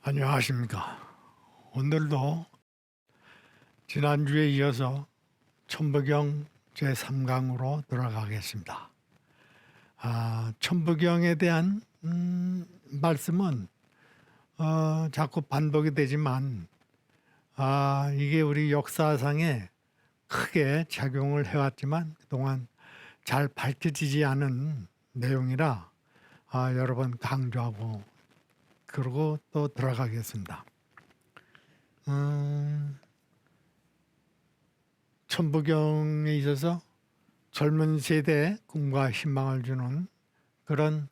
안녕하십니까. 오늘도 지난주에 이어서 천부경 제3강으로 돌아가겠습니다. 천부경에 대한 말씀은 자꾸 반복이 되지만 이게 우리 역사상에 크게 작용을 해왔지만 그동안 잘 밝혀지지 않은 내용이라 여러 번 강조하고 그러고 또 들어가겠습니다. 천부경에 있어서 젊은 세대에 꿈과 희망을 주는 그런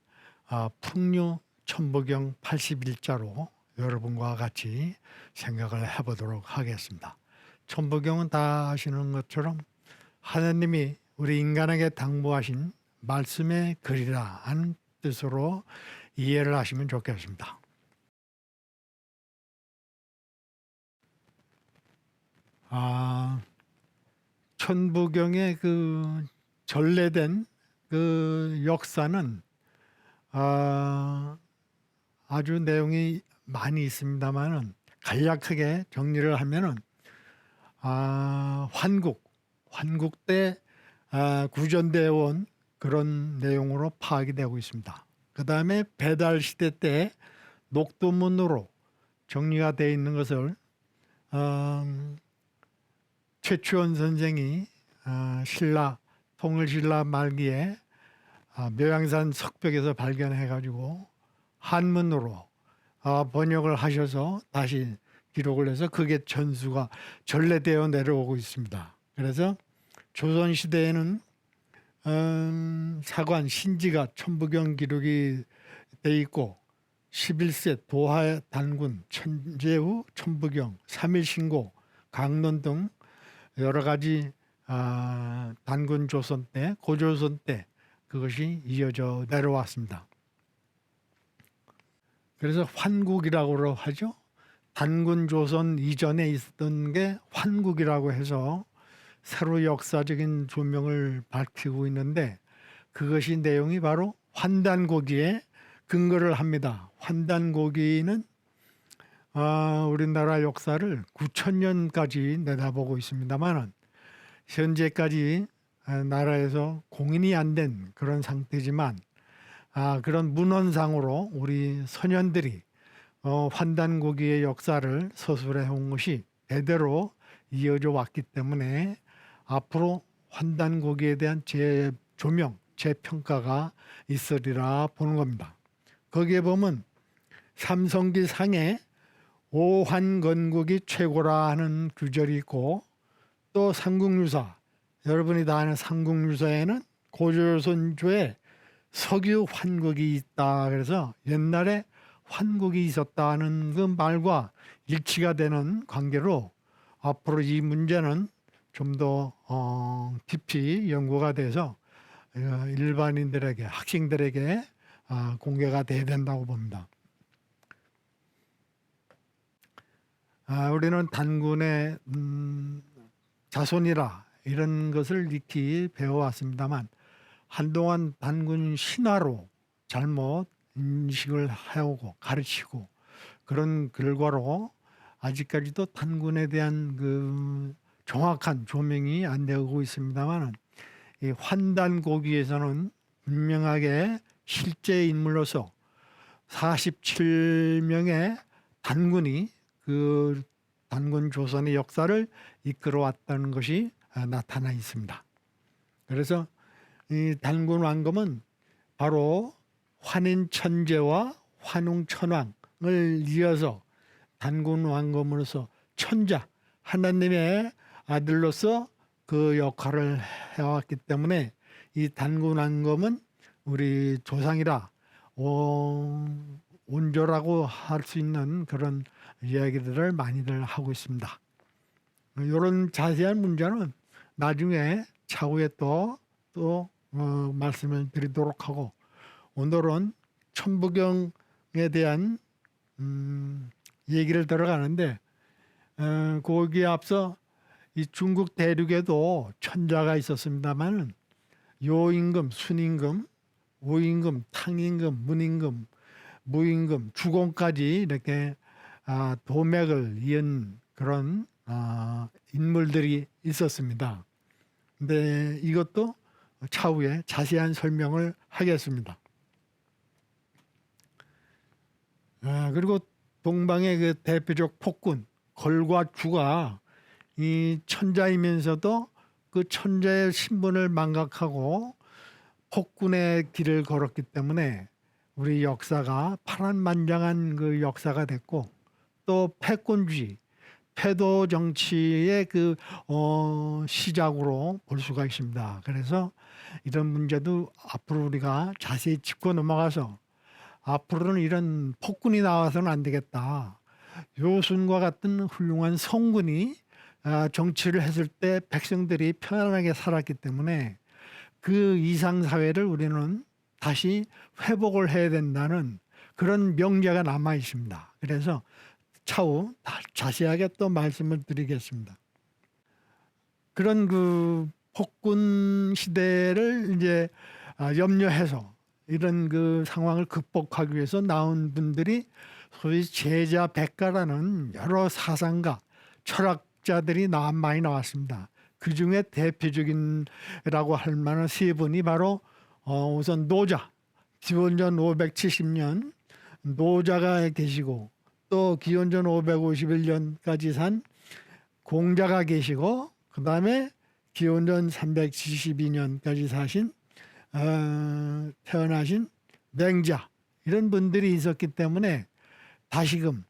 풍류 천부경 81자로 여러분과 같이 생각을 해보도록 하겠습니다. 천부경은 다 아시는 것처럼 하나님이 우리 인간에게 당부하신 말씀의 글이라 하는 뜻으로 이해를 하시면 좋겠습니다. 천부경의 그 전래된 그 역사는 아주 내용이 많이 있습니다만은 간략하게 정리를 하면은 환국 때 구전되어 온 그런 내용으로 파악이 되고 있습니다. 그 다음에 배달 시대 때 녹두문으로 정리가 되어 있는 것을 최추원 선생이 통일신라 말기에 묘양산 석벽에서 발견해가지고 한문으로 번역을 하셔서 다시 기록을 해서 그게 전수가 전래되어 내려오고 있습니다. 그래서 조선시대에는 사관 신지가 천부경 기록이 돼 있고 11세 도하 단군 천재후 천부경 3일신고 강론 등 여러 가지 단군 조선 때 고조선 때 그것이 이어져 내려왔습니다. 그래서 환국이라고 하죠. 단군 조선 이전에 있었던 게 환국이라고 해서 새로 역사적인 조명을 밝히고 있는데 그것이 내용이 바로 환단고기에 근거를 합니다. 환단고기는 우리나라 역사를 9,000년까지 내다보고 있습니다만 현재까지 나라에서 공인이 안 된 그런 상태지만 그런 문헌상으로 우리 선현들이 환단고기의 역사를 서술해 온 것이 대대로 이어져 왔기 때문에 앞으로 환단고기에 대한 재조명, 재평가가 있으리라 보는 겁니다. 거기에 보면 삼성기 상에 오환건국이 최고라 하는 규절이 있고 또 삼국유사, 여러분이 다 아는 삼국유사에는 고조선조에 석유 환국이 있다. 그래서 옛날에 환국이 있었다는 그 말과 일치가 되는 관계로 앞으로 이 문제는 좀 더 깊이 연구가 돼서 일반인들에게 학생들에게 공개가 돼야 된다고 봅니다. 우리는 단군의 자손이라 이런 것을 익히 배워왔습니다만 한동안 단군 신화로 잘못 인식을 해오고 가르치고 그런 결과로 아직까지도 단군에 대한 그 정확한 조명이 안 되고 있습니다만 이 환단고기에서는 분명하게 실제 인물로서 47명의 단군이 그 단군 조선의 역사를 이끌어왔다는 것이 나타나 있습니다. 그래서 이 단군 왕검은 바로 환인천재와 환웅천왕을 이어서 단군 왕검으로서 천자 하나님의 아들로서 그 역할을 해왔기 때문에 이 단군 왕검은 우리 조상이라 온조라고 할 수 있는 그런 이야기들을 많이들 하고 있습니다. 이런 자세한 문제는 나중에 차후에 또 말씀을 드리도록 하고 오늘은 천부경에 대한 얘기를 들어가는데 거기에 앞서 이 중국 대륙에도 천자가 있었습니다만 요임금, 순임금, 오임금, 탕임금, 문임금, 무임금, 주공까지 이렇게 도맥을 이은 그런 인물들이 있었습니다. 근데 이것도 차후에 자세한 설명을 하겠습니다. 그리고 동방의 그 대표적 폭군 걸과 주가 이 천자이면서도 그 천자의 신분을 망각하고 폭군의 길을 걸었기 때문에 우리 역사가 파란만장한 그 역사가 됐고, 또 패권주의, 패도 정치의 그 시작으로 볼 수가 있습니다. 그래서 이런 문제도 앞으로 우리가 자세히 짚고 넘어가서 앞으로는 이런 폭군이 나와서는 안 되겠다. 요순과 같은 훌륭한 성군이 정치를 했을 때 백성들이 편안하게 살았기 때문에 그 이상 사회를 우리는 다시 회복을 해야 된다는 그런 명제가 남아 있습니다. 그래서 차후 자세하게 또 말씀을 드리겠습니다. 그런 그 폭군 시대를 이제 염려해서 이런 그 상황을 극복하기 위해서 나온 분들이 소위 제자 백가라는 여러 사상가, 철학자들이 많이 나왔습니다. 그 중에 대표적인라고 할 만한 세 분이 바로 우선 노자, 기원전 570년 노자가 계시고, 또 기원전 551년까지 산 공자가 계시고, 그 다음에 기원전 372년까지 사신 태어나신 맹자, 이런 분들이 있었기 때문에 다시금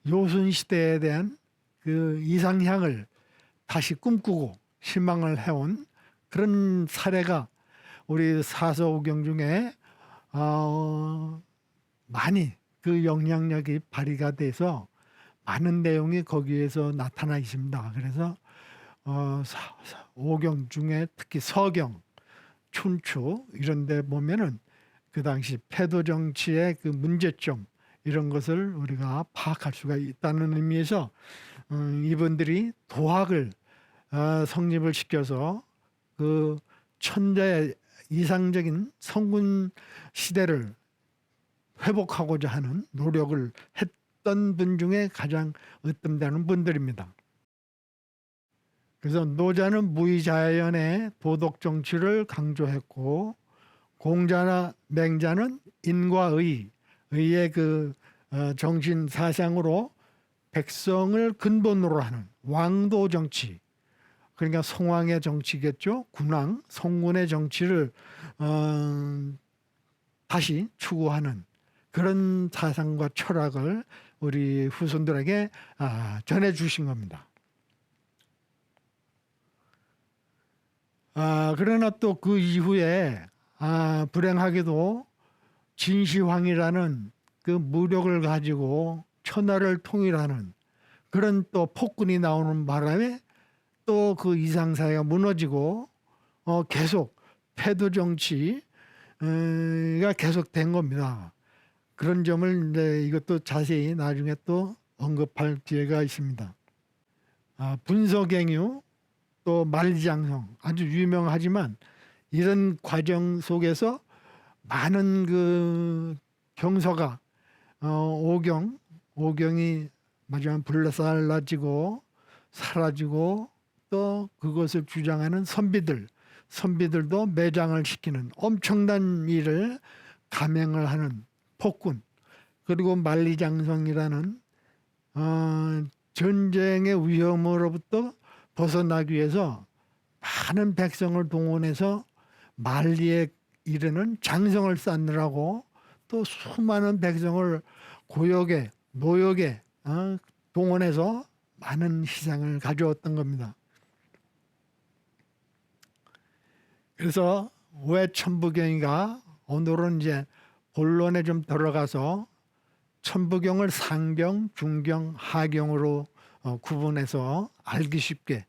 요순 시대에 대한 그 이상향을 다시 꿈꾸고 희망을 해온 그런 사례가 우리 사서오경 중에 많이 그 영향력이 발휘가 돼서 많은 내용이 거기에서 나타나 있습니다. 그래서 오경 중에 특히 서경, 춘추 이런 데 보면은 그 당시 패도 정치의 그 문제점, 이런 것을 우리가 파악할 수가 있다는 의미에서 이분들이 도학을 성립을 시켜서 그 천자의 이상적인 성군 시대를 회복하고자 하는 노력을 했던 분 중에 가장 으뜸되는 분들입니다. 그래서 노자는 무의자연의 도덕 정치를 강조했고, 공자나 맹자는 인과 의의 그 정신 사상으로 백성을 근본으로 하는 왕도 정치, 그러니까 성왕의 정치겠죠. 군왕, 성군의 정치를 다시 추구하는 그런 사상과 철학을 우리 후손들에게 전해주신 겁니다. 그러나 또 그 이후에 불행하게도 진시황이라는 그 무력을 가지고 천하를 통일하는 그런 또 폭군이 나오는 바람에 또 그 이상사회가 무너지고 계속 패도 정치가 계속된 겁니다. 그런 점을 이제 이것도 자세히 나중에 또 언급할 기회가 있습니다. 분서갱유, 또 만리장성, 아주 유명하지만 이런 과정 속에서 많은 그 경서가 오경이 마지막 불살라지고 사라지고, 또 그것을 주장하는 선비들도 매장을 시키는 엄청난 일을 감행을 하는 폭군, 그리고 만리장성이라는 전쟁의 위험으로부터 벗어나기 위해서 많은 백성을 동원해서 만리에 이르는 장성을 쌓느라고 또 수많은 백성을 고역에 노역에 동원해서 많은 희생을 가져왔던 겁니다. 그래서 왜 천부경이가 오늘은 이제 본론에 좀 들어가서 천부경을 상경, 중경, 하경으로 구분해서 알기 쉽게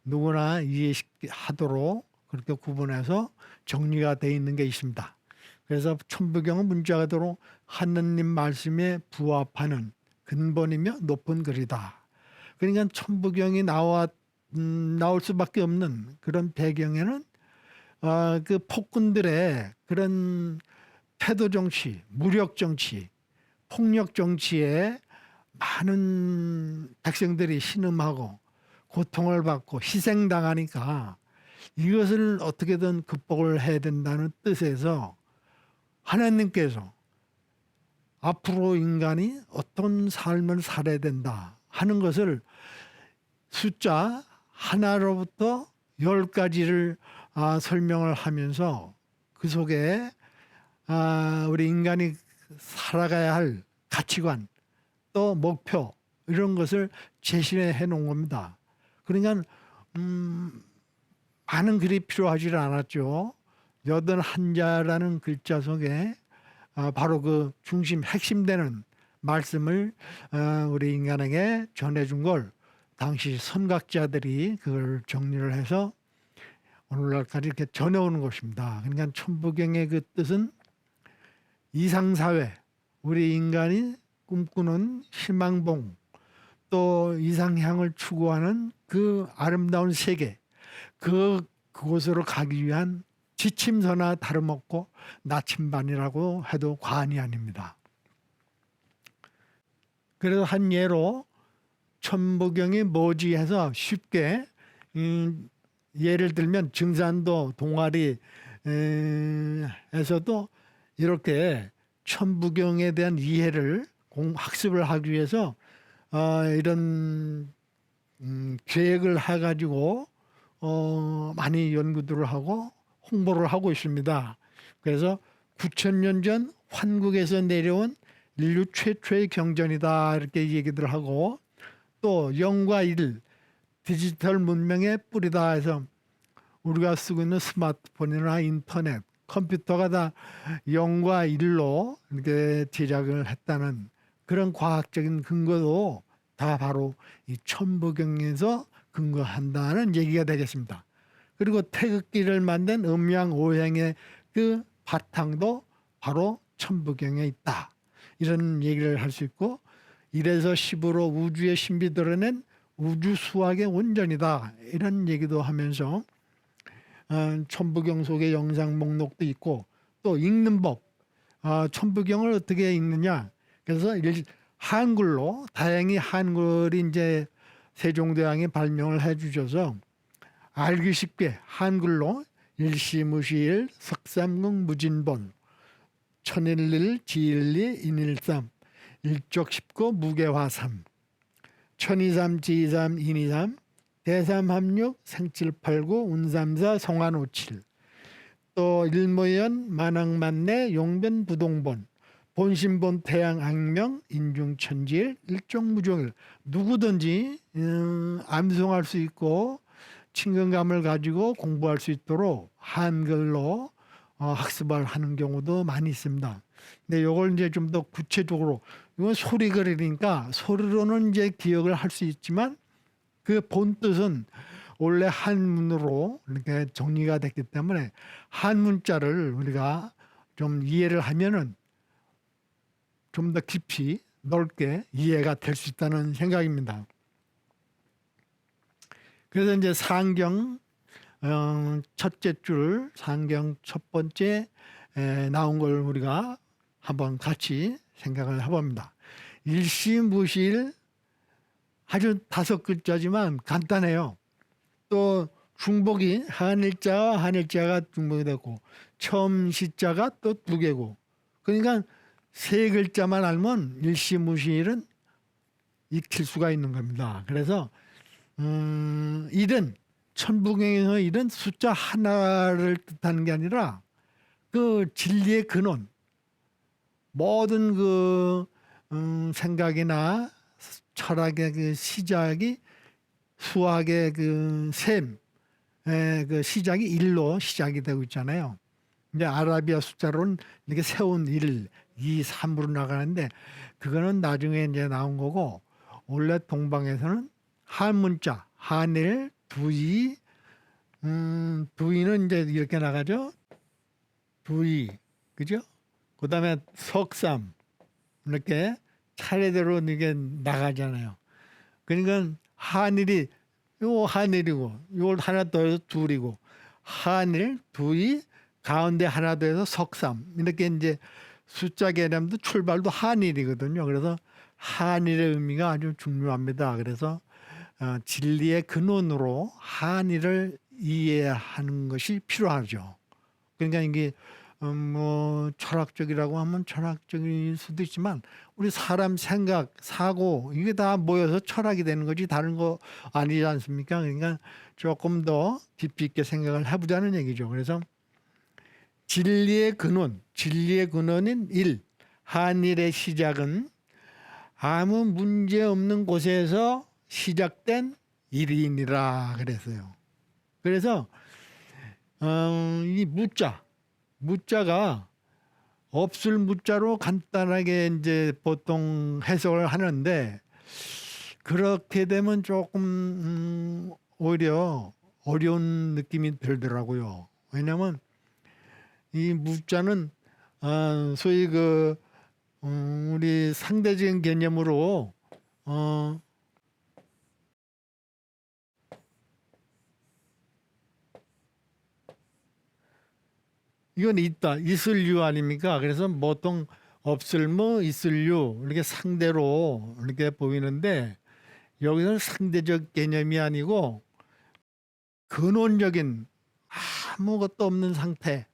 누구나 이해하도록 그렇게 구분해서 정리가 되어 있는 게 있습니다. 그래서 천부경은 문자 그대로 하느님 말씀에 부합하는 근본이며 높은 글이다. 그러니까 천부경이 나올 수밖에 없는 그런 배경에는 그 폭군들의 그런 패도 정치, 무력 정치, 폭력 정치에 많은 백성들이 신음하고 고통을 받고 희생당하니까 이것을 어떻게든 극복을 해야 된다는 뜻에서 하나님께서 앞으로 인간이 어떤 삶을 살아야 된다 하는 것을 숫자 하나로부터 10가지를 설명을 하면서 그 속에 우리 인간이 살아가야 할 가치관 또 목표 이런 것을 제시해 놓은 겁니다. 그러니까 많은 글이 필요하지 않았죠. 81자라는 글자 속에 바로 그 중심 핵심되는 말씀을 우리 인간에게 전해준 걸 당시 선각자들이 그걸 정리를 해서 오늘날까지 이렇게 전해오는 것입니다. 그러니까 천부경의 그 뜻은 이상사회, 우리 인간이 꿈꾸는 희망봉, 또 이상향을 추구하는 그 아름다운 세계, 그곳으로 가기 위한 지침서나 다름없고 나침반이라고 해도 과언이 아닙니다. 그래서 한 예로 천부경이 뭐지 해서 쉽게 예를 들면 증산도 동아리에서도 이렇게 천부경에 대한 이해를 학습을 하기 위해서 이런 계획을 해가지고 많이 연구들을 하고 홍보를 하고 있습니다. 그래서 9,000년 전 환국에서 내려온 인류 최초의 경전이다 이렇게 얘기들 하고 또 0과 1 디지털 문명의 뿌리다 해서 우리가 쓰고 있는 스마트폰이나 인터넷, 컴퓨터가 다 0과 1로 이렇게 제작을 했다는 그런 과학적인 근거도 다 바로 이 천부경에서 근거한다는 얘기가 되겠습니다. 그리고 태극기를 만든 음양오행의 그 바탕도 바로 천부경에 있다. 이런 얘기를 할 수 있고 1에서 10으로 우주의 신비 드러낸 우주 수학의 원전이다. 이런 얘기도 하면서 천부경 속의 영상 목록도 있고 또 읽는 법, 천부경을 어떻게 읽느냐. 그래서 한글로 다행히 한글이 이제 세종대왕이 발명을 해주셔서 알기 쉽게 한글로 일시무시일 석삼궁 무진본 천일일 지일리 인일삼 일족십구 무게화삼 천이삼 지이삼 인이삼 대삼합육 생칠팔구 운삼사 성안오칠 또 일모연 만왕만내 용변부동본 본신본 태양악명 인중천지일 일종무종일 누구든지 암송할 수 있고 친근감을 가지고 공부할 수 있도록 한글로 학습을 하는 경우도 많이 있습니다. 근데 이걸 이제 좀 더 구체적으로 이건 소리글이니까 소리로는 이제 기억을 할 수 있지만 그 본 뜻은 원래 한문으로 이렇게 정리가 됐기 때문에 한문자를 우리가 좀 이해를 하면은 좀 더 깊이 넓게 이해가 될 수 있다는 생각입니다. 그래서 이제 상경 첫째 줄 상경 첫 번째 나온 걸 우리가 한번 같이 생각을 해봅니다. 일시무시일 아주 5글자지만 간단해요. 또 중복이 한일자와 한일자가 중복이 되고 처음 시자가 또 2개고 그러니까 3글자만 알면 일시무시일은 익힐 수가 있는 겁니다. 그래서 일은 천부경에서 일은 숫자 하나를 뜻하는 게 아니라 그 진리의 근원 모든 그 생각이나 철학의 그 시작이 수학의 그 셈, 그 시작이 일로 시작이 되고 있잖아요. 이제 아라비아 숫자로는 이렇게 세운 1, 2, 3으로 나가는데 그거는 나중에 이제 나온 거고 원래 동방에서는 한문자, 한일, 두이, 두이는 이제 이렇게 나가죠. 두이, 그죠? 그 다음에 석삼, 이렇게 차례대로 이게 나가잖아요. 그러니까 한일이, 요 한일이고, 요걸 하나 더해서 둘이고, 한일, 두이, 가운데 하나 더해서 석삼. 이렇게 이제 숫자 개념도 출발도 한일이거든요. 그래서 한일의 의미가 아주 중요합니다. 그래서 진리의 근원으로 한일을 이해하는 것이 필요하죠. 그러니까 이게 뭐 철학적이라고 하면 철학적일 수도 있지만 우리 사람 생각, 사고 이게 다 모여서 철학이 되는 거지 다른 거 아니지 않습니까? 그러니까 조금 더 깊이 있게 생각을 해보자는 얘기죠. 그래서 진리의 근원인 일, 한일의 시작은 아무 문제 없는 곳에서 시작된 일이니라 그랬어요. 그래서 이 무자가 없을 무자로 간단하게 이제 보통 해석을 하는데 그렇게 되면 조금 오히려 어려운 느낌이 들더라고요. 왜냐하면 이 무자는 소위 우리 상대적인 개념으로 이건 있다, 있을유 아닙니까? 그래서 보통 없을무, 있을유 이렇게 상대로 이렇게 보이는데 여기서는 상대적 개념이 아니고 근원적인 아무것도 없는 상태,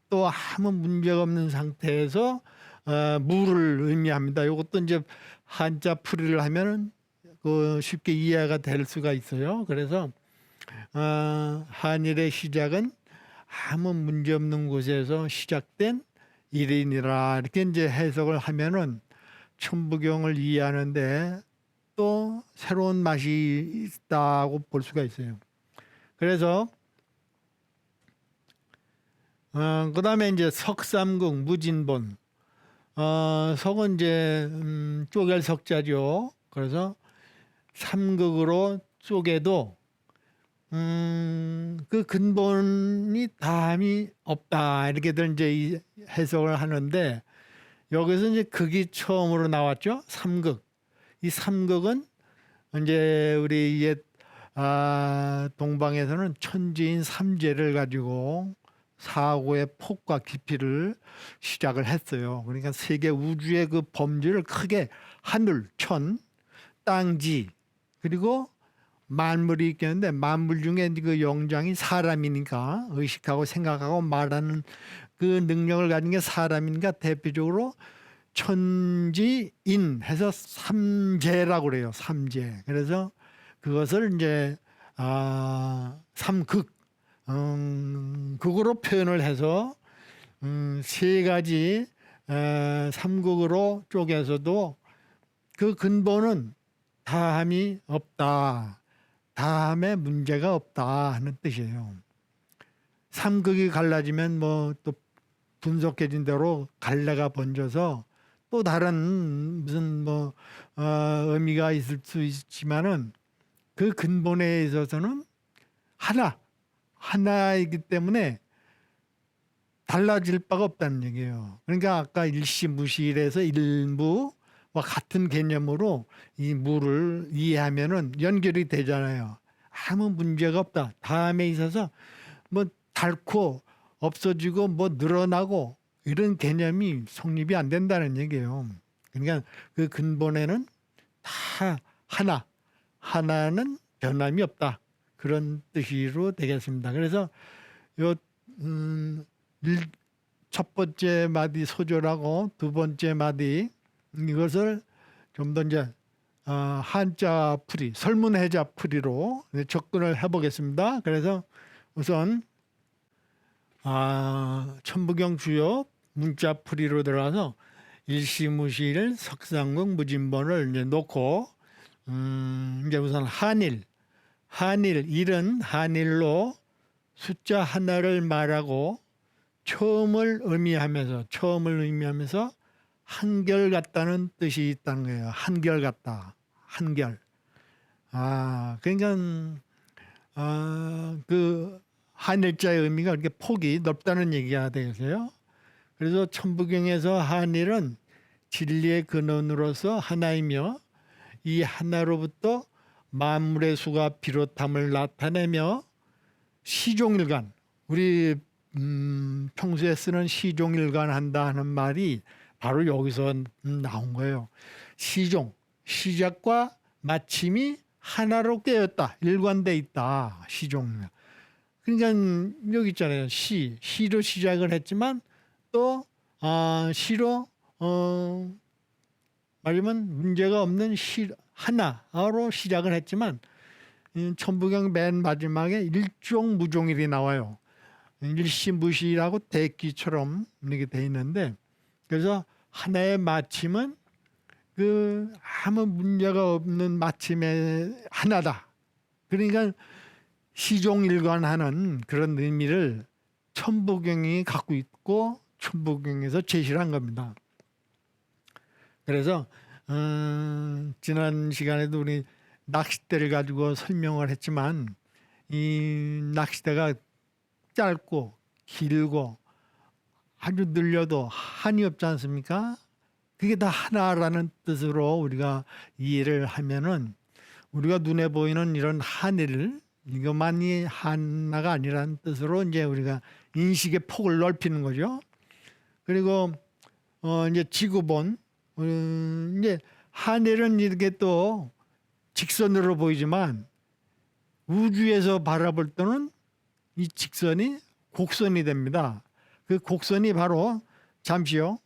또 아무 문제가 없는 상태에서 무를 의미합니다. 이것도 이제 한자 풀이를 하면은 쉽게 이해가 될 수가 있어요. 그래서 한일의 시작은 아무 문제 없는 곳에서 시작된 일이니라 이렇게 이제 해석을 하면은 천부경을 이해하는데 또 새로운 맛이 있다고 볼 수가 있어요. 그래서 그다음에 이제 석삼국 무진본 석은 이제 쪼갤 석자죠. 그래서 삼극으로 쪼개도 그 근본이 다함이 없다 이렇게들 이제 해석을 하는데 여기서 이제 극이 처음으로 나왔죠. 삼극. 이 삼극은 이제 우리 옛 동방에서는 천지인 삼재를 가지고 사고의 폭과 깊이를 시작을 했어요. 그러니까 세계 우주의 그 범주를 크게 하늘, 천, 땅지 그리고 만물이 있겠는데 만물 중에 그 영장이 사람이니까 의식하고 생각하고 말하는 그 능력을 가진 게 사람이니까 대표적으로 천지인 해서 삼재라고 그래요. 삼재. 그래서 그것을 이제 삼극 극으로 표현을 해서 세 가지 삼극으로 쪼개서도 그 근본은 다함이 없다. 다함에 문제가 없다 하는 뜻이에요. 삼극이 갈라지면 뭐 또 분석해진 대로 갈래가 번져서 또 다른 무슨 뭐 의미가 있을 수 있지만은 그 근본에 있어서는 하나이기 때문에 달라질 바가 없다는 얘기예요. 그러니까 아까 일시무실에서 일무와 같은 개념으로 이 무를 이해하면은 연결이 되잖아요. 아무 문제가 없다. 다음에 있어서 뭐 닳고 없어지고 뭐 늘어나고 이런 개념이 성립이 안 된다는 얘기예요. 그러니까 그 근본에는 다 하나는 변함이 없다. 그런 뜻으로 되겠습니다. 그래서 요 첫 번째 마디 소절하고 두 번째 마디 이것을 좀 더 이제 한자 풀이, 설문해자 풀이로 접근을 해보겠습니다. 그래서 우선 천부경 주요 문자 풀이로 들어가서 일시무실 석상국 무진본을 이제 놓고 이제 우선 한일 일은 한일로 숫자 하나를 말하고 처음을 의미하면서 한결 같다는 뜻이 있다는 거예요. 한결 같다. 한결. 그러니까 그 한일자의 의미가 그렇게 폭이 넓다는 얘기가 되겠어요. 그래서 천부경에서 한일은 진리의 근원으로서 하나이며 이 하나로부터 만물의 수가 비롯함을 나타내며 시종일관 우리 평소에 쓰는 시종일관 한다 하는 말이 바로 여기서 나온 거예요. 시종, 시작과 마침이 하나로 깨었다. 일관돼 있다. 시종. 그러니까 여기 있잖아요. 시로 시작을 했지만 또 시로 말하면 문제가 없는 시 하나로 시작을 했지만 천부경 맨 마지막에 일종무종일이 나와요. 일시무시라고 대기처럼 이렇게 돼 있는데 그래서 하나의 마침은 그 아무 문제가 없는 마침의 하나다. 그러니까 시종일관하는 그런 의미를 천부경이 갖고 있고 천부경에서 제시를 한 겁니다. 그래서 지난 시간에도 우리 낚싯대를 가지고 설명을 했지만 이 낚싯대가 짧고 길고 아주 늘려도 한이 없지 않습니까? 그게 다 하나라는 뜻으로 우리가 이해를 하면은 우리가 눈에 보이는 이런 한을 이것만이 하나가 아니라는 뜻으로 이제 우리가 인식의 폭을 넓히는 거죠. 그리고 이제 지구본 이제 하늘은 이렇게 또 직선으로 보이지만 우주에서 바라볼 때는 이 직선이 곡선이 됩니다. 그 곡선이 바로 잠시요.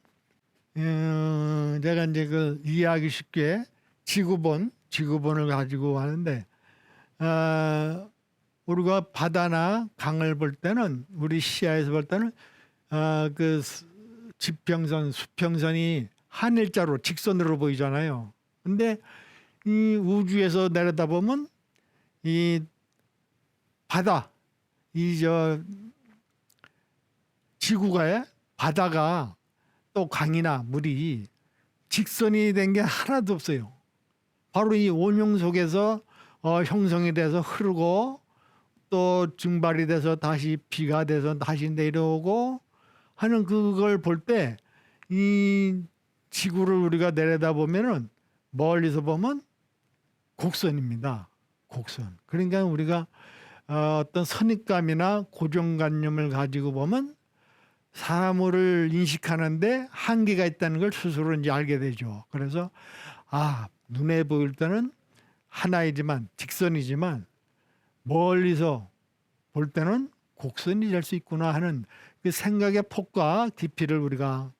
제가 이제 그 이해하기 쉽게 지구본을 가지고 하는데 우리가 바다나 강을 볼 때는 우리 시야에서 볼 때는 그 지평선, 수평선이 하늘자로 직선으로 보이잖아요. 근데 이 우주에서 내려다보면 이 바다, 지구가에 바다가 또 강이나 물이 직선이 된 게 하나도 없어요. 바로 이 원형 속에서 형성이 돼서 흐르고 또 증발이 돼서 다시 비가 돼서 다시 내려오고 하는 그걸 볼 때 이 지구를 우리가 내려다보면은 멀리서 보면 곡선입니다. 곡선. 그러니까 우리가 어떤 선입감이나 고정관념을 가지고 보면 사물을 인식하는데 한계가 있다는 걸 스스로 이제 알게 되죠. 그래서 눈에 보일 때는 하나이지만 직선이지만 멀리서 볼 때는 곡선이 될 수 있구나 하는 그 생각의 폭과 깊이를 우리가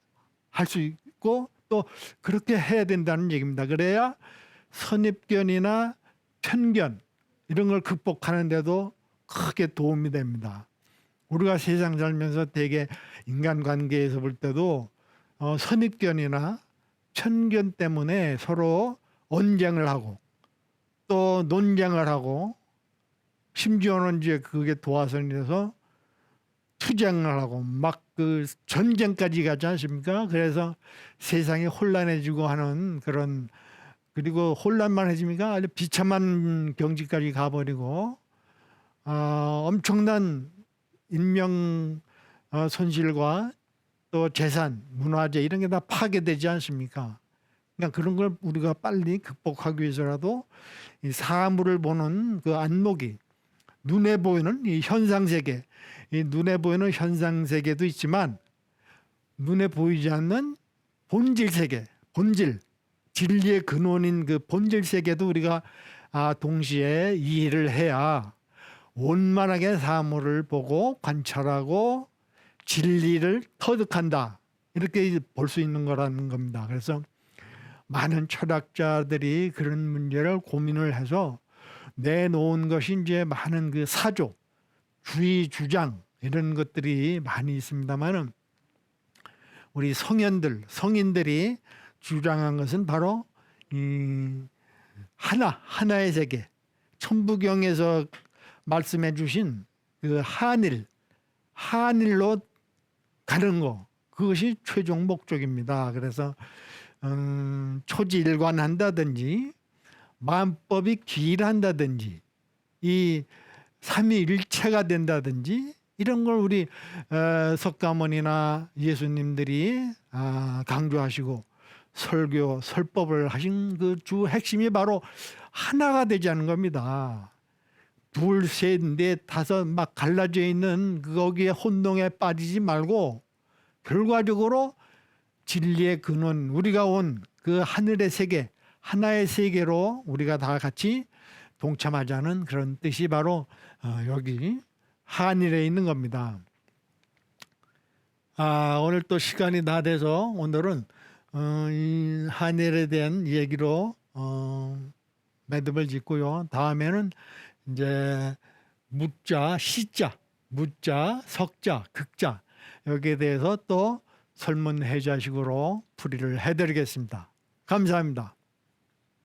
할 수 있고 또 그렇게 해야 된다는 얘기입니다. 그래야 선입견이나 편견 이런 걸 극복하는 데도 크게 도움이 됩니다. 우리가 세상 살면서 되게 인간관계에서 볼 때도 선입견이나 편견 때문에 서로 언쟁을 하고 또 논쟁을 하고 심지어는 이제 그게 도화선이 돼서 투쟁을 하고 막 그 전쟁까지 가지 않습니까? 그래서 세상이 혼란해지고 하는 그런 그리고 혼란만 해집니까? 아주 비참한 경지까지 가버리고 엄청난 인명 손실과 또 재산, 문화재 이런 게 다 파괴되지 않습니까? 그러니까 그런 걸 우리가 빨리 극복하기 위해서라도 이 사물을 보는 그 안목이 눈에 보이는 이 현상세계, 이 눈에 보이는 현상세계도 있지만 눈에 보이지 않는 본질세계, 진리의 근원인 그 본질세계도 우리가 동시에 이해를 해야 원만하게 사물을 보고 관찰하고 진리를 터득한다. 이렇게 볼 수 있는 거라는 겁니다. 그래서 많은 철학자들이 그런 문제를 고민을 해서 내놓은 것이 이제 많은 그 사조, 주의, 주장 이런 것들이 많이 있습니다만은 우리 성인들이 주장한 것은 바로 이 하나의 세계, 천부경에서 말씀해 주신 그 한일로 가는 거 그것이 최종 목적입니다. 그래서 초지일관한다든지 만법이 기일한다든지 이 삼위일체가 된다든지 이런 걸 우리 석가모니나 예수님들이 강조하시고 설법을 하신 그 주 핵심이 바로 하나가 되자는 겁니다. 둘, 셋, 넷, 다섯 막 갈라져 있는 거기에 혼동에 빠지지 말고 결과적으로 진리의 근원, 우리가 온 그 하늘의 세계, 하나의 세계로 우리가 다 같이 동참하자는 그런 뜻이 바로 여기 한일에 있는 겁니다. 오늘 또 시간이 다 돼서 오늘은 이 한일에 대한 얘기로 매듭을 짓고요. 다음에는 이제 무자, 시자, 무자, 석자, 극자 여기에 대해서 또 설문해자식으로 풀이를 해드리겠습니다. 감사합니다.